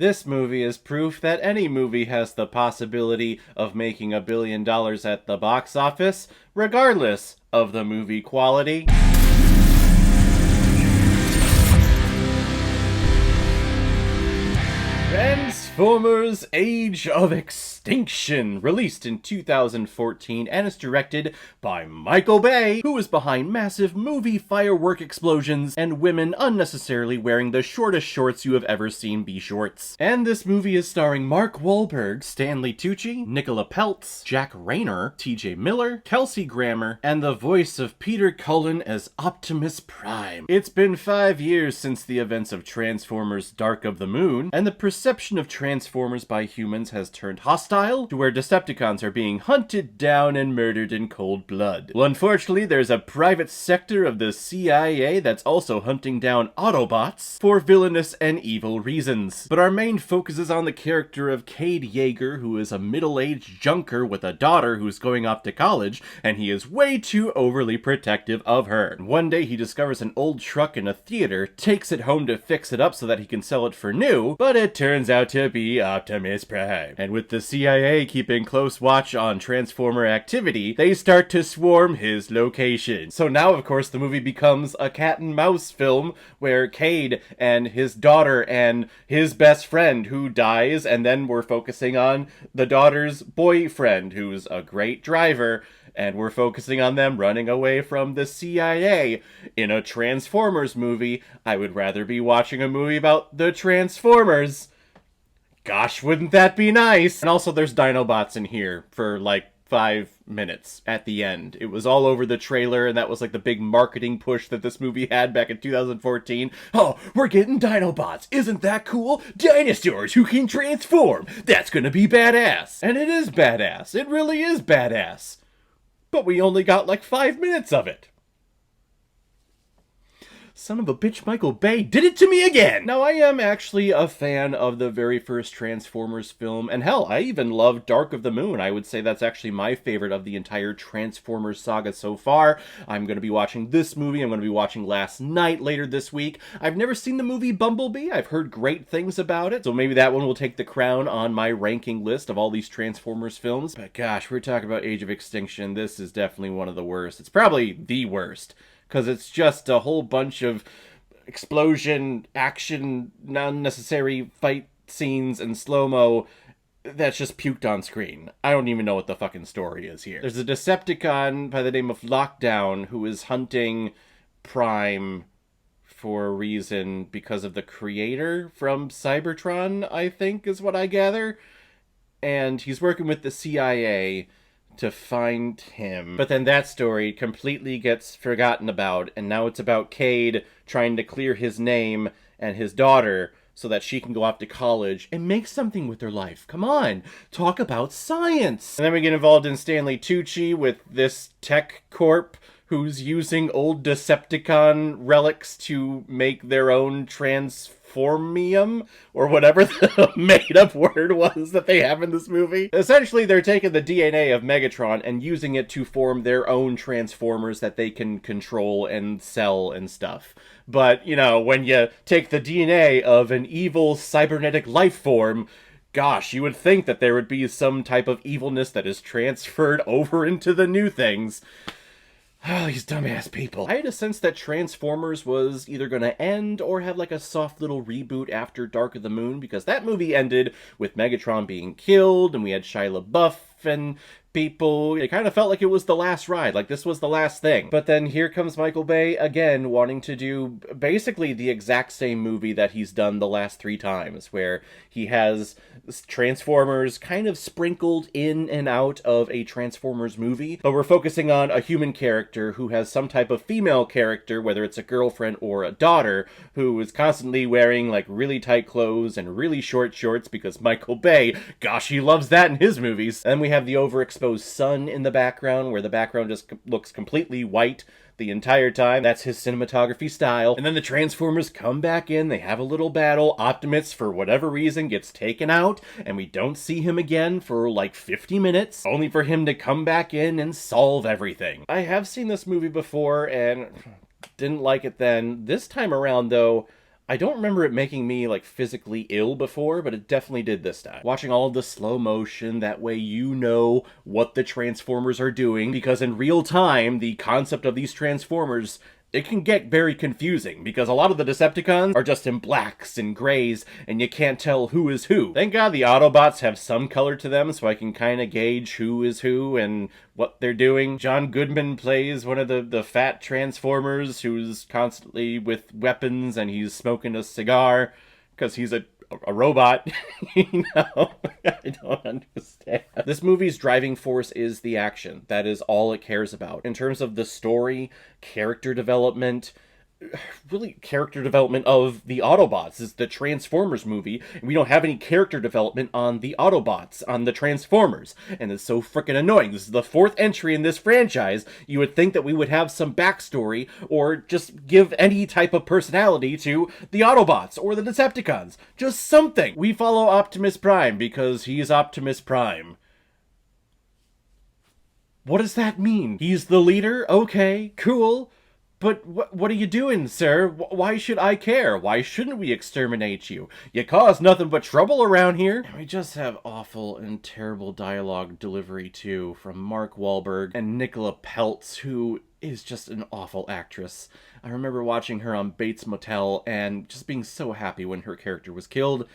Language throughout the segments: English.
This movie is proof that any movie has the possibility of making $1 billion at the box office, regardless of the movie quality. Transformers: Age of Extinction, released in 2014 and is directed by Michael Bay, who is behind massive movie firework explosions and women unnecessarily wearing the shortest shorts you have ever seen be shorts. And this movie is starring Mark Wahlberg, Stanley Tucci, Nicola Peltz, Jack Rayner, TJ Miller, Kelsey Grammer, and the voice of Peter Cullen as Optimus Prime. It's been 5 years since the events of Transformers: Dark of the Moon, and the perception of Transformers by humans has turned hostile to where Decepticons are being hunted down and murdered in cold blood. Well, unfortunately, there's a private sector of the CIA that's also hunting down Autobots for villainous and evil reasons. But our main focus is on the character of Cade Yeager, who is a middle-aged junker with a daughter who's going off to college, and he is way too overly protective of her. One day he discovers an old truck in a theater, takes it home to fix it up so that he can sell it for new, but it turns out to be Optimus Prime. And with the CIA keeping close watch on Transformer activity, they start to swarm his location. So now, of course, the movie becomes a cat and mouse film where Cade and his daughter and his best friend who dies, and then we're focusing on the daughter's boyfriend who's a great driver, and we're focusing on them running away from the CIA. In a Transformers movie, I would rather be watching a movie about the Transformers. Gosh, wouldn't that be nice? And also there's Dinobots in here for like 5 minutes at the end. It was all over the trailer, and that was like the big marketing push that this movie had back in 2014. Oh, we're getting Dinobots. Isn't that cool? Dinosaurs who can transform. That's gonna be badass. And it is badass. It really is badass. But we only got like 5 minutes of it. Son of a bitch, Michael Bay did it to me again! Now, I am actually a fan of the very first Transformers film, and hell, I even love Dark of the Moon. I would say that's actually my favorite of the entire Transformers saga so far. I'm going to be watching this movie. I'm going to be watching Last Night later this week. I've never seen the movie Bumblebee. I've heard great things about it, so maybe that one will take the crown on my ranking list of all these Transformers films. But gosh, we're talking about Age of Extinction. This is definitely one of the worst. It's probably the worst, because it's just a whole bunch of explosion, action, unnecessary fight scenes, and slow-mo that's just puked on screen. I don't even know what the fucking story is here. There's a Decepticon by the name of Lockdown who is hunting Prime for a reason because of the creator from Cybertron, I think is what I gather. And he's working with the CIA to find him. But then that story completely gets forgotten about, and now it's about Cade trying to clear his name and his daughter so that she can go off to college and make something with her life. Come on, talk about science! And then we get involved in Stanley Tucci with this tech corp who's using old Decepticon relics to make their own transformium, or whatever the made-up word was that they have in this movie. Essentially, they're taking the DNA of Megatron and using it to form their own Transformers that they can control and sell and stuff. But, you know, when you take the DNA of an evil cybernetic life form, gosh, you would think that there would be some type of evilness that is transferred over into the new things. Oh, these dumbass people. I had a sense that Transformers was either going to end or have like a soft little reboot after Dark of the Moon, because that movie ended with Megatron being killed and we had Shia LaBeouf and people. It kind of felt like it was the last ride, like this was the last thing. But then here comes Michael Bay again, wanting to do basically the exact same movie that he's done the last 3 times, where he has Transformers kind of sprinkled in and out of a Transformers movie, but we're focusing on a human character who has some type of female character, whether it's a girlfriend or a daughter, who is constantly wearing like really tight clothes and really short shorts, because Michael Bay, gosh, he loves that in his movies. And we have the overexposed sun in the background, where the background just looks completely white the entire time. That's his cinematography style. And then the Transformers come back in, they have a little battle, Optimus, for whatever reason, gets taken out, and we don't see him again for like 50 minutes, only for him to come back in and solve everything. I have seen this movie before, and didn't like it then. This time around, though, I don't remember it making me, like, physically ill before, but it definitely did this time. Watching all of the slow motion, that way you know what the Transformers are doing, because in real time, the concept of these Transformers, it can get very confusing, because a lot of the Decepticons are just in blacks and grays, and you can't tell who is who. Thank God the Autobots have some color to them, so I can kind of gauge who is who and what they're doing. John Goodman plays one of the fat Transformers who's constantly with weapons, and he's smoking a cigar, because he's a robot. You know? I don't understand. This movie's driving force is the action. That is all it cares about. In terms of the story, character development, really character development of the Autobots. This is the Transformers movie, and we don't have any character development on the Autobots, on the Transformers, and it's so freaking annoying. This is the 4th entry in this franchise. You would think that we would have some backstory, or just give any type of personality to the Autobots, or the Decepticons. Just something! We follow Optimus Prime because he's Optimus Prime. What does that mean? He's the leader? Okay, cool. But what are you doing, sir? Why should I care? Why shouldn't we exterminate you? You cause nothing but trouble around here. And we just have awful and terrible dialogue delivery, too, from Mark Wahlberg and Nicola Peltz, who is just an awful actress. I remember watching her on Bates Motel and just being so happy when her character was killed.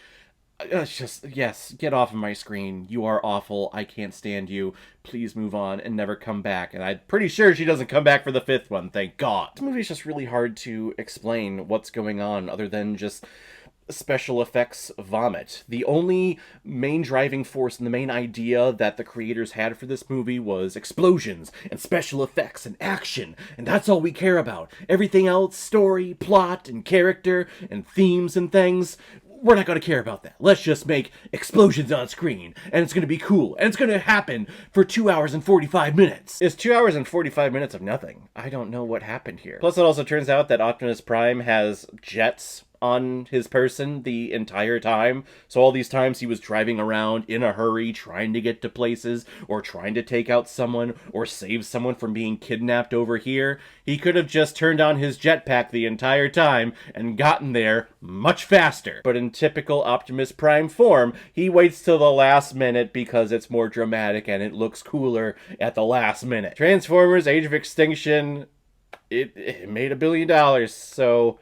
It's just, yes, get off of my screen. You are awful. I can't stand you. Please move on and never come back. And I'm pretty sure she doesn't come back for the 5th one, thank God. This movie is just really hard to explain what's going on other than just special effects vomit. The only main driving force and the main idea that the creators had for this movie was explosions and special effects and action, and that's all we care about. Everything else, story, plot, and character, and themes and things, we're not going to care about that. Let's just make explosions on screen, and it's going to be cool, and it's going to happen for 2 hours and 45 minutes. It's 2 hours and 45 minutes of nothing. I don't know what happened here. Plus, it also turns out that Optimus Prime has jets on his person the entire time. So all these times he was driving around in a hurry, trying to get to places, or trying to take out someone, or save someone from being kidnapped over here, he could have just turned on his jetpack the entire time and gotten there much faster. But in typical Optimus Prime form, he waits till the last minute because it's more dramatic and it looks cooler at the last minute. Transformers Age of Extinction, it made $1 billion, so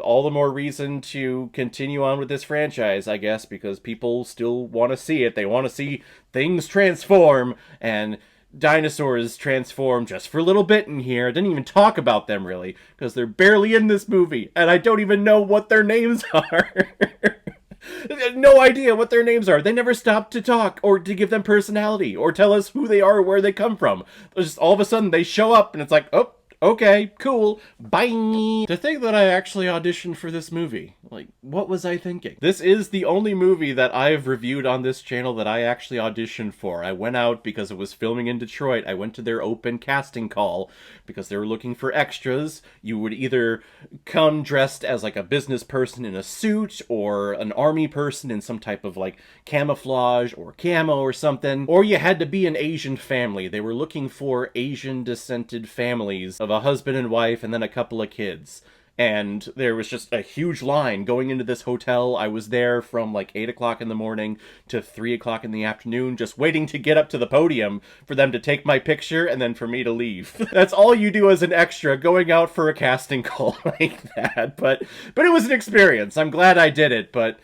all the more reason to continue on with this franchise, I guess, because people still want to see it. They want to see things transform, and dinosaurs transform just for a little bit in here. I didn't even talk about them, really, because they're barely in this movie, and I don't even know what their names are. No idea what their names are. They never stop to talk, or to give them personality, or tell us who they are or where they come from. Just all of a sudden, they show up, and it's like, oh, okay, cool, bye. To think that I actually auditioned for this movie. Like, what was I thinking? This is the only movie that I've reviewed on this channel that I actually auditioned for. I went out because it was filming in Detroit. I went to their open casting call because they were looking for extras. You would either come dressed as like a business person in a suit, or an army person in some type of like camouflage or camo or something, or you had to be an Asian family. They were looking for Asian descended families of a husband and wife and then a couple of kids. And there was just a huge line going into this hotel. I was there from like 8 o'clock in the morning to 3 o'clock in the afternoon, just waiting to get up to the podium for them to take my picture and then for me to leave. That's all you do as an extra, going out for a casting call like that. But it was an experience. I'm glad I did it, but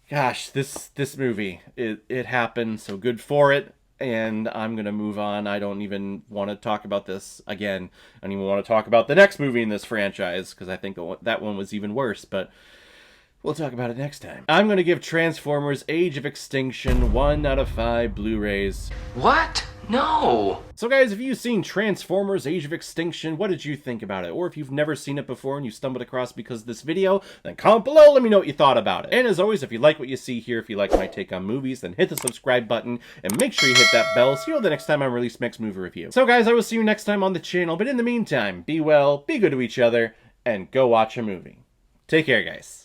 gosh, this movie, it happened, so good for it. And I'm going to move on. I don't even want to talk about this again. I don't even want to talk about the next movie in this franchise, because I think that one was even worse, but we'll talk about it next time. I'm going to give Transformers Age of Extinction 1 out of 5 Blu-rays. What? No! So guys, if you've seen Transformers Age of Extinction, what did you think about it? Or if you've never seen it before and you stumbled across because of this video, then comment below, let me know what you thought about it. And as always, if you like what you see here, if you like my take on movies, then hit the subscribe button and make sure you hit that bell so you know the next time I release next movie review. So guys, I will see you next time on the channel, but in the meantime, be well, be good to each other, and go watch a movie. Take care, guys.